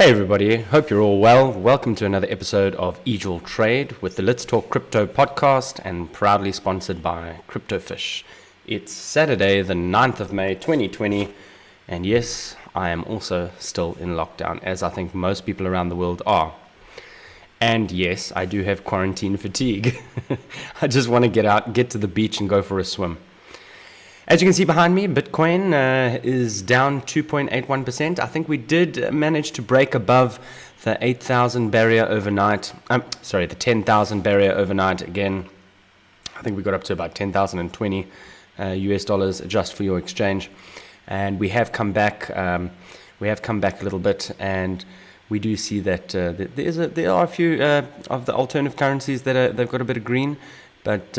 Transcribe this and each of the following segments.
Hey everybody, hope you're all well. Welcome to another episode of EGIL.TRADE with the Let's Talk Crypto podcast and proudly sponsored by CryptoFish. It's Saturday the 9th of May 2020 and yes, I am also still in lockdown as I think most people around the world are. And yes, I do have quarantine fatigue. I just want to get out, get to the beach and go for a swim. As you can see behind me, Bitcoin is down 2.81%. I think we did manage to break above the 8,000 barrier overnight. The 10,000 barrier overnight again. I think we got up to about 10,020 US dollars just for your exchange. And we have come back. We have come back a little bit, and we do see that there are a few of the alternative currencies that they've got a bit of green. But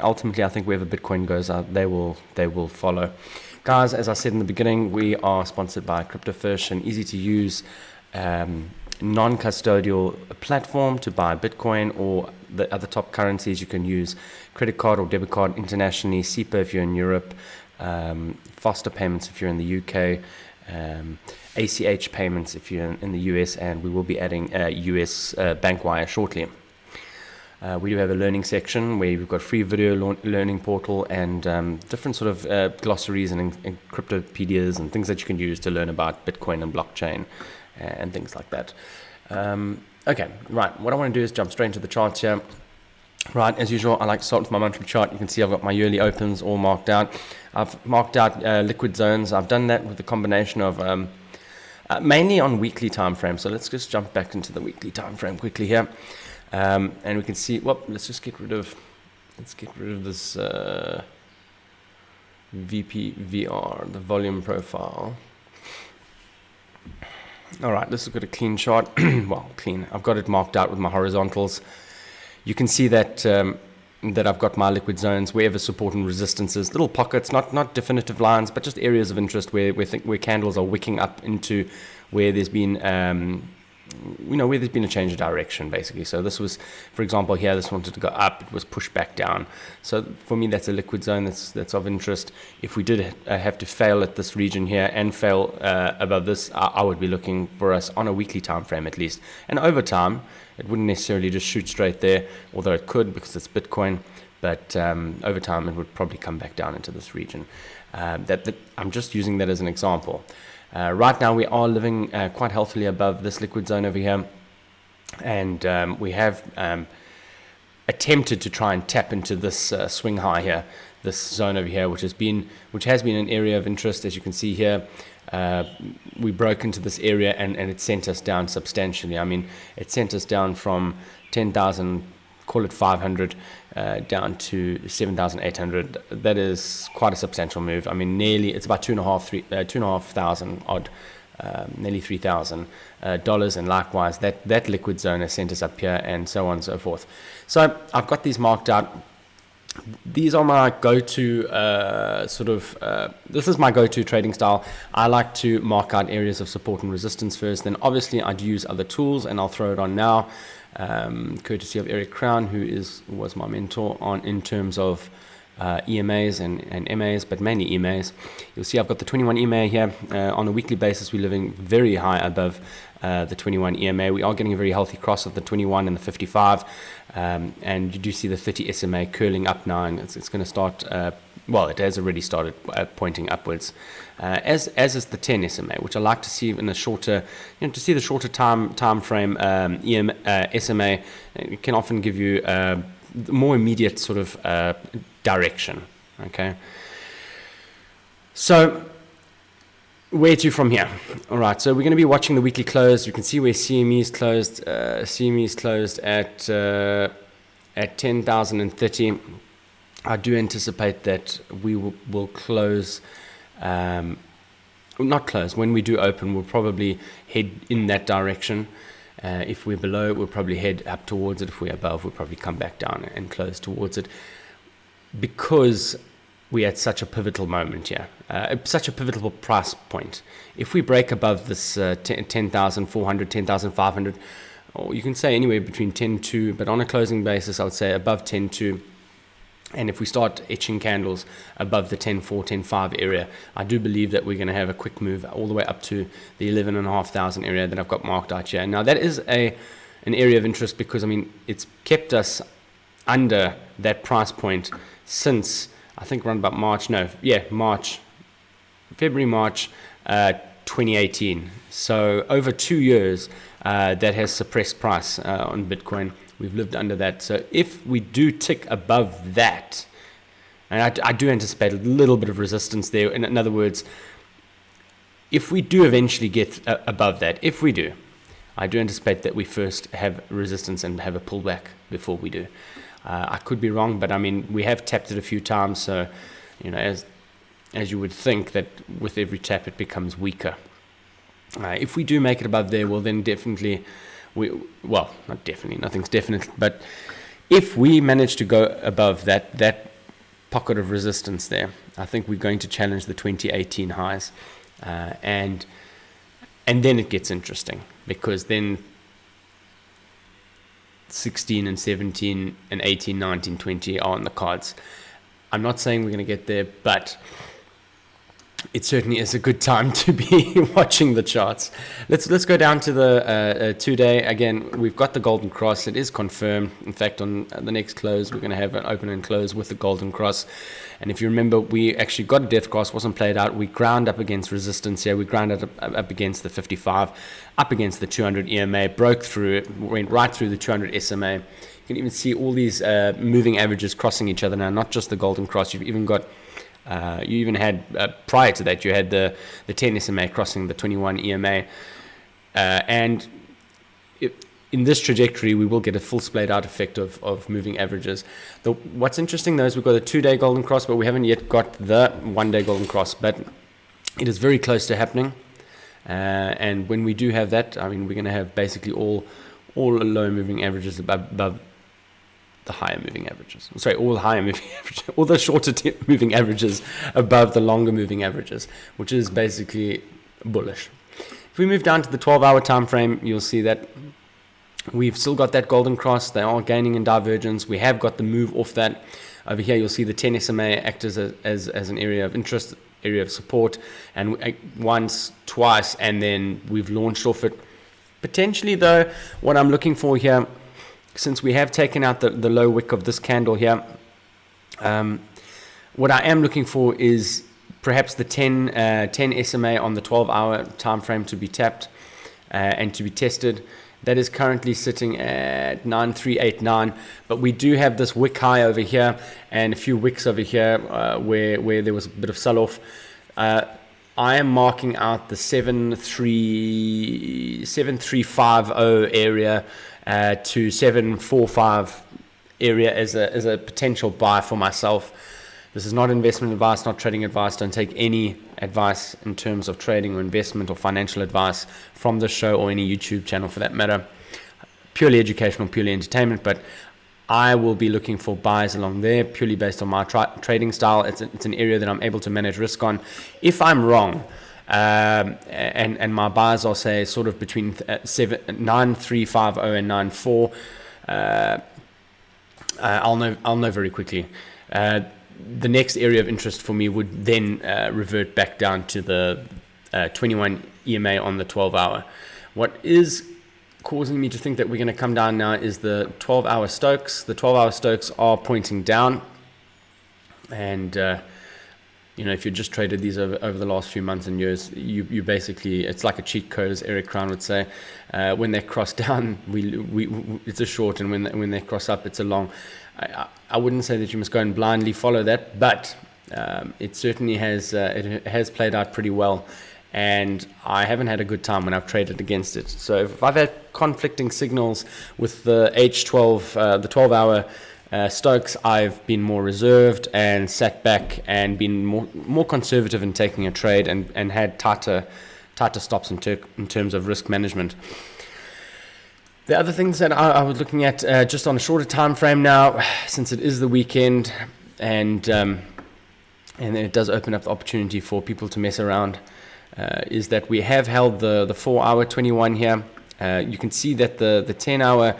ultimately, I think wherever Bitcoin goes, they will follow. Guys, as I said in the beginning, we are sponsored by CryptoFish, an easy-to-use non-custodial platform to buy Bitcoin or the other top currencies. You can use credit card or debit card internationally, SEPA if you're in Europe, faster payments if you're in the UK, ACH payments if you're in the US, and we will be adding US bank wire shortly. We do have a learning section where we've got free video learning portal and different sort of glossaries and cryptopedias and things that you can use to learn about Bitcoin and blockchain and things like that. Okay, right. What I want to do is jump straight into the charts here. Right, as usual, I like to start with my monthly chart. You can see I've got my yearly opens all marked out. I've marked out liquid zones. I've done that with a combination of mainly on weekly time frame. So let's just jump back into the weekly time frame quickly here. And we can see, let's get rid of this VPVR, the volume profile. All right, this has got a clean chart. Well, clean. I've got it marked out with my horizontals. You can see that that I've got my liquid zones wherever support and resistance is, little pockets, not definitive lines, but just areas of interest where candles are wicking up into where there's been where there's been a change of direction, basically. So this was, for example, here, this wanted to go up, it was pushed back down. So for me, that's a liquid zone that's of interest. If we did have to fail at this region here and fail above this, I would be looking for us on a weekly time frame at least. And over time, it wouldn't necessarily just shoot straight there, although it could because it's Bitcoin. But over time, it would probably come back down into this region. I'm just using that as an example. Right now we are living quite healthily above this liquid zone over here, and we have attempted to try and tap into this swing high here, this zone over here, which has been an area of interest. As you can see here, we broke into this area and it sent us down substantially. I mean, it sent us down from 10,000, call it 500, down to 7,800. That is quite a substantial move. I mean, it's about $2,500 odd, nearly $3,000, and likewise that liquid zone has sent us up here, and so on and so forth. So I've got these marked out. These are my go-to this is my go-to trading style. I like to mark out areas of support and resistance first. Then obviously I'd use other tools, and I'll throw it on now. Courtesy of Eric Crown, who was my mentor in terms of EMAs and MAs, but mainly EMAs. You'll see I've got the 21 EMA here. On a weekly basis, we're living very high above the 21 EMA. We are getting a very healthy cross of the 21 and the 55, and you do see the 30 SMA curling up now, and it's going to start. It has already started pointing upwards, as is the 10 SMA, which I like to see in a shorter, to see the shorter time frame SMA. It can often give you more immediate sort of direction. Okay, so where to from here? All right, so we're going to be watching the weekly close. You can see where CME is closed. CME is closed at 10,030. I do anticipate that we will close, not close. When we do open, we'll probably head in that direction. If we're below, we'll probably head up towards it. If we're above, we'll probably come back down and close towards it, because we're at such a pivotal moment here, such a pivotal price point. If we break above this 10,400, 10,500, or you can say anywhere between 10.2, but on a closing basis, I would say above 10.2, And if we start etching candles above the 10.4, 10.5 area, I do believe that we're going to have a quick move all the way up to the 11,500 area that I've got marked out here. Now, that is an area of interest because, I mean, it's kept us under that price point since, I think, around about February, March 2018. So over 2 years, that has suppressed price on Bitcoin. We've lived under that. So if we do tick above that, and I do anticipate a little bit of resistance there. In other words, if we do eventually get above that, I do anticipate that we first have resistance and have a pullback before we do. I could be wrong, but I mean, we have tapped it a few times. So, you know, as you would think that with every tap, it becomes weaker. If we do make it above there, well, then definitely... not definitely, nothing's definite, but if we manage to go above that pocket of resistance there, I think we're going to challenge the 2018 highs, and then it gets interesting, because then 16 and 17 and 18, 19, 20 are on the cards. I'm not saying we're going to get there, but it certainly is a good time to be watching the charts. Let's go down to the 2-day. Again, we've got the golden cross. It is confirmed. In fact, on the next close, we're going to have an open and close with the golden cross. And if you remember, we actually got a death cross, wasn't played out. We ground up against resistance here. We ground up against the 55, up against the 200 EMA, broke through it, went right through the 200 SMA. You can even see all these moving averages crossing each other now, not just the golden cross. You've even got you even had, prior to that, you had the 10 SMA crossing the 21 EMA. And in this trajectory, we will get a full splayed out effect of moving averages. What's interesting, though, is we've got a 2-day golden cross, but we haven't yet got the 1-day golden cross. But it is very close to happening. And when we do have that, I mean, we're going to have basically all low moving averages above the higher moving averages. Sorry, all higher moving averages, all the shorter moving averages above the longer moving averages, which is basically bullish. If we move down to the 12-hour time frame, you'll see that we've still got that golden cross. They are gaining in divergence. We have got the move off that. Over here, you'll see the 10 SMA act as an area of interest, area of support, and once, twice, and then we've launched off it. Potentially, though, what I'm looking for here, since we have taken out the low wick of this candle here, what I am looking for is perhaps the 10 SMA on the 12-hour time frame to be tapped and to be tested. That is currently sitting at 9389, but we do have this wick high over here and a few wicks over here where there was a bit of sell-off. I am marking out the 7350 area to 745 area as a potential buy for myself. This is not investment advice, not trading advice. Don't take any advice in terms of trading or investment or financial advice from this show or any YouTube channel for that matter. Purely educational, purely entertainment, but I will be looking for buys along there purely based on my trading style. It's an area that I'm able to manage risk on. If I'm wrong, and my buys are, say, sort of between 9350 and 94, I'll know very quickly. The next area of interest for me would then revert back down to the 21 EMA on the 12-hour. What is causing me to think that we're going to come down now is the 12-hour Stokes. The 12-hour Stokes are pointing down, and if you just traded these over the last few months and years, you basically, it's like a cheat code, as Eric Crown would say. When they cross down, it's a short, and when they cross up, it's a long. I wouldn't say that you must go and blindly follow that, but it certainly has played out pretty well, and I haven't had a good time when I've traded against it. So if I've had conflicting signals with the H12, the 12-hour Stokes, I've been more reserved and sat back and been more conservative in taking a trade and had tighter stops in terms of risk management. The other things that I was looking at just on a shorter time frame now, since it is the weekend, and then it does open up the opportunity for people to mess around, is that we have held the 4-hour 21 here. You can see that the 10-hour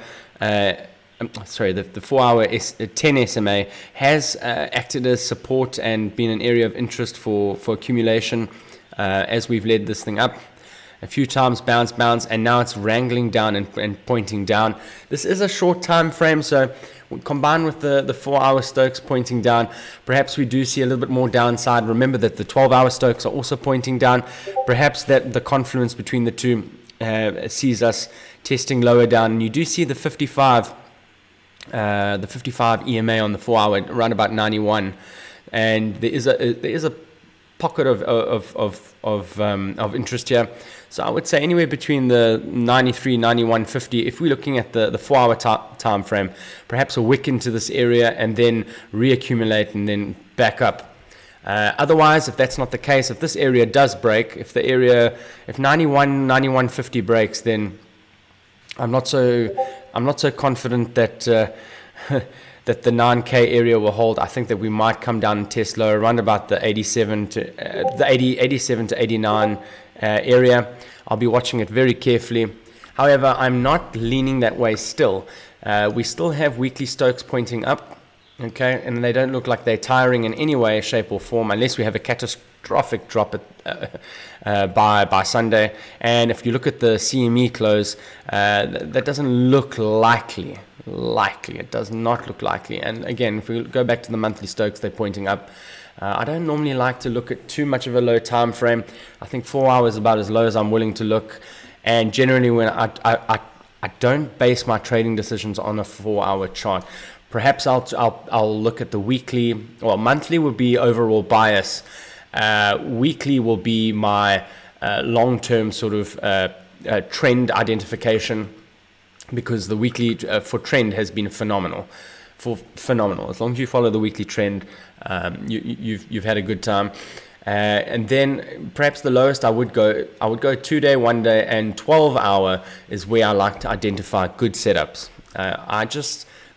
the 4-hour 10 SMA has acted as support and been an area of interest for accumulation as we've led this thing up. A few times bounce, and now it's wrangling down and pointing down. This is a short time frame, so combined with the 4-hour Stokes pointing down, perhaps we do see a little bit more downside. Remember that the 12-hour Stokes are also pointing down. Perhaps that the confluence between the two sees us testing lower down, and you do see the 55 EMA on the 4-hour around about 91, and there is a pocket of interest here. So I would say anywhere between the 93, 91, 50. If we're looking at the 4-hour time frame, perhaps a wick into this area and then reaccumulate and then back up. Otherwise, if that's not the case, if this area does break, if 91, 91, 50 breaks, then I'm not so confident that that the 9K area will hold. I think that we might come down and test lower around about the 87 to 89 area. I'll be watching it very carefully. However, I'm not leaning that way still. We still have weekly Stokes pointing up, okay, and they don't look like they're tiring in any way, shape or form, unless we have a catastrophic drop by Sunday. And if you look at the CME close, that doesn't look likely. It does not look likely. And again, if we go back to the monthly Stokes, they're pointing up. I don't normally like to look at too much of a low time frame. I think 4 hours is about as low as I'm willing to look. And generally, when I don't base my trading decisions on a 4-hour chart. Perhaps I'll look at the weekly. Well, monthly would be overall bias. Weekly will be my long-term sort of trend identification, because the weekly for trend has been phenomenal. As long as you follow the weekly trend, you've had a good time. And then perhaps the lowest I would go 2-day, 1-day, and 12-hour is where I like to identify good setups.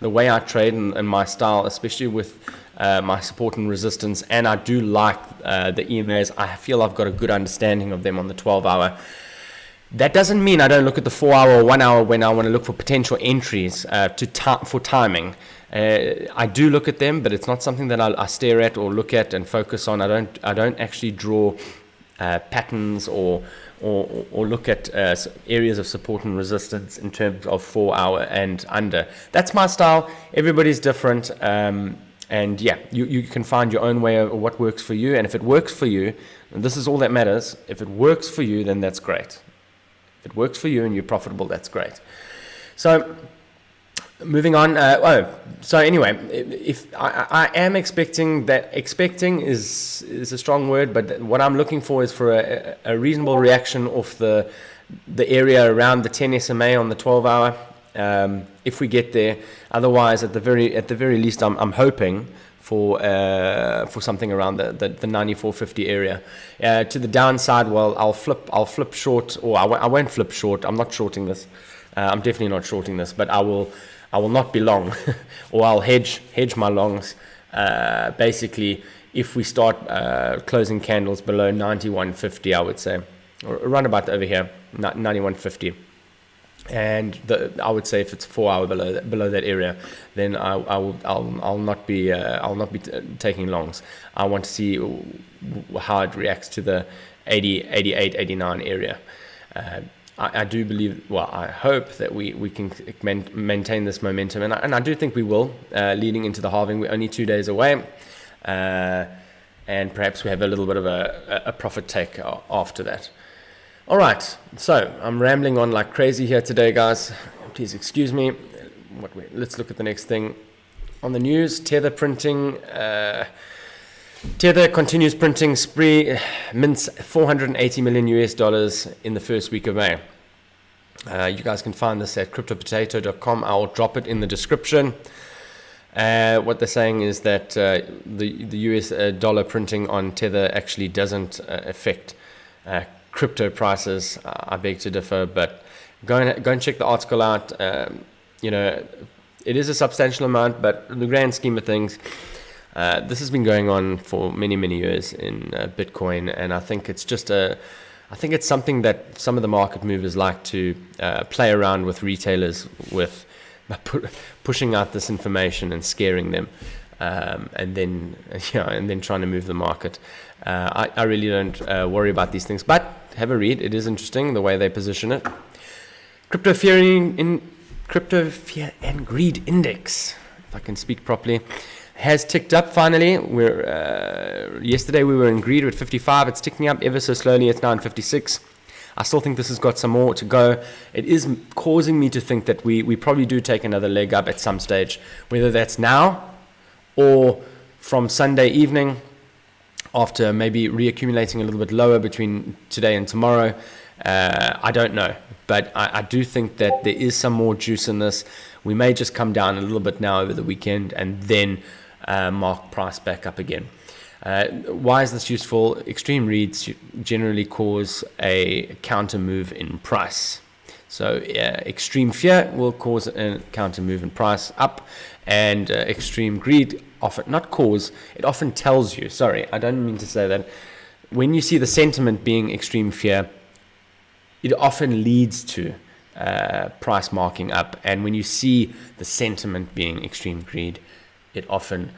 The way I trade and my style, especially with my support and resistance, and I do like the EMAs. I feel I've got a good understanding of them on the 12-hour. That doesn't mean I don't look at the 4-hour or 1 hour when I want to look for potential entries for timing. I do look at them, but it's not something that I stare at or look at and focus on. I don't actually draw patterns or look at areas of support and resistance in terms of 4-hour and under. That's my style. Everybody's different. And yeah, you can find your own way of what works for you. And if it works for you, and this is all that matters, if it works for you, then that's great. If it works for you and you're profitable, that's great. So moving on. So anyway, if I am expecting is a strong word, but what I'm looking for is for a reasonable reaction off the area around the 10 SMA on the 12-hour. If we get there, otherwise at the very least, I'm hoping for something around the 94.50 area. To the downside, well, I'll flip short, or I won't flip short. I'm not shorting this. I'm definitely not shorting this, but I will not be long, or I'll hedge my longs. Basically, if we start closing candles below 91.50, I would say, or around about over here, 91.50. And I would say if it's 4 hour below that area, then I'll not be taking longs. I want to see how it reacts to the 80, 88, 89 area. I do believe, well, I hope that we can maintain this momentum, and I do think we will, leading into the halving. We're only 2 days away, and perhaps we have a little bit of a profit take after that. All right, so I'm rambling on like crazy here today, guys. Please excuse me. Let's look at the next thing on the news. Tether printing. Tether continues printing spree, mints $480 million in the first week of May. You guys can find this at cryptopotato.com. I'll drop it in the description. What they're saying is that the US dollar printing on Tether actually doesn't affect crypto prices. I beg to differ, but go and check the article out. It is a substantial amount, but in the grand scheme of things, this has been going on for many years in Bitcoin, and I think it's something that some of the market movers like to play around with retailers with pushing out this information and scaring them, and then trying to move the market. I really don't worry about these things, but have a read. It is interesting the way they position it. Crypto fear and greed index, if I can speak properly, has ticked up finally. Yesterday we were in greed at 55. It's ticking up ever so slowly. It's now in 56. I still think this has got some more to go. It is causing me to think that we probably do take another leg up at some stage, whether that's now or from Sunday evening after maybe reaccumulating a little bit lower between today and tomorrow. I don't know, but I do think that there is some more juice in this. We may just come down a little bit now over the weekend and then mark price back up again. Why is this useful? Extreme reads generally cause a counter move in price. So extreme fear will cause a counter move in price up, and extreme greed it often tells you, sorry, I don't mean to say that, when you see the sentiment being extreme fear, it often leads to price marking up. And when you see the sentiment being extreme greed, it often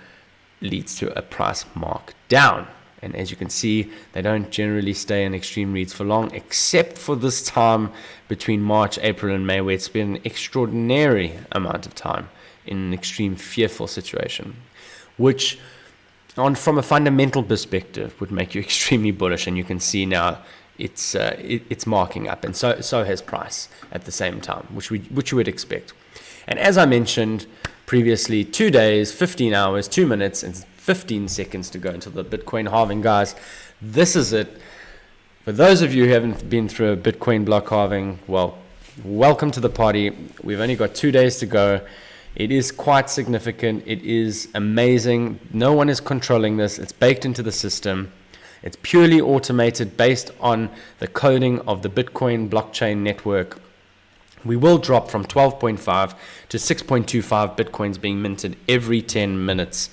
leads to a price mark down. And as you can see, they don't generally stay in extreme reads for long, except for this time between March, April, and May, where it's been an extraordinary amount of time in an extreme fearful situation, which from a fundamental perspective would make you extremely bullish. And you can see now it's marking up, and so has price at the same time, which you would expect. And as I mentioned previously, 2 days, 15 hours, 2 minutes, and 15 seconds to go until the Bitcoin halving, guys. This is it. For those of you who haven't been through a Bitcoin block halving, well, welcome to the party. We've only got 2 days to go. It is quite significant. It is amazing. No one is controlling this. It's baked into the system. It's purely automated based on the coding of the Bitcoin blockchain network. We will drop from 12.5 to 6.25 Bitcoins being minted every 10 minutes.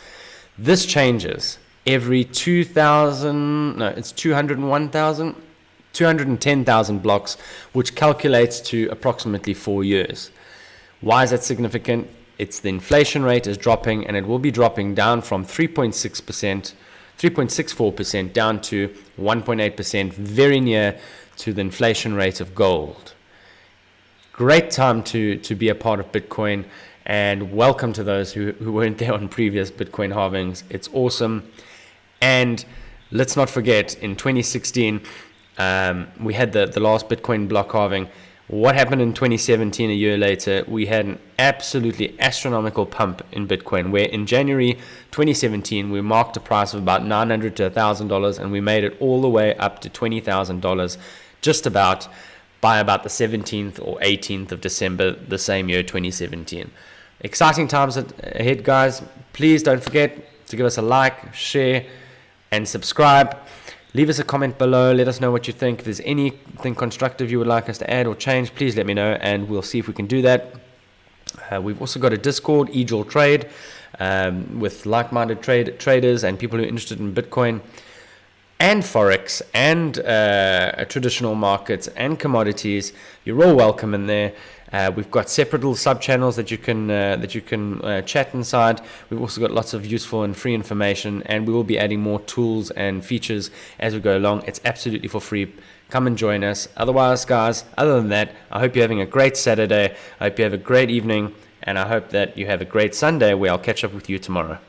This changes every 210,000 blocks, which calculates to approximately 4 years. Why is that significant? It's the inflation rate is dropping, and it will be dropping down from 3.64% down to 1.8%, very near to the inflation rate of gold. Great time to be a part of Bitcoin, and welcome to those who weren't there on previous Bitcoin halvings. It's awesome. And let's not forget, in 2016, we had the last Bitcoin block halving. What happened in 2017, a year later? We had an absolutely astronomical pump in Bitcoin, where in January 2017, we marked a price of about $900 to $1,000, and we made it all the way up to $20,000 just about by about the 17th or 18th of December the same year, 2017. Exciting times ahead, guys. Please don't forget to give us a like, share, and subscribe. Leave us a comment below. Let us know what you think. If there's anything constructive you would like us to add or change, please let me know, and we'll see if we can do that. We've also got a Discord, EGIL.TRADE, with like-minded traders and people who are interested in Bitcoin and Forex and traditional markets and commodities. You're all welcome in there. We've got separate little sub-channels that you can chat inside. We've also got lots of useful and free information, and we will be adding more tools and features as we go along. It's absolutely for free. Come and join us. Otherwise, guys, other than that, I hope you're having a great Saturday. I hope you have a great evening, and I hope that you have a great Sunday, where I'll catch up with you tomorrow.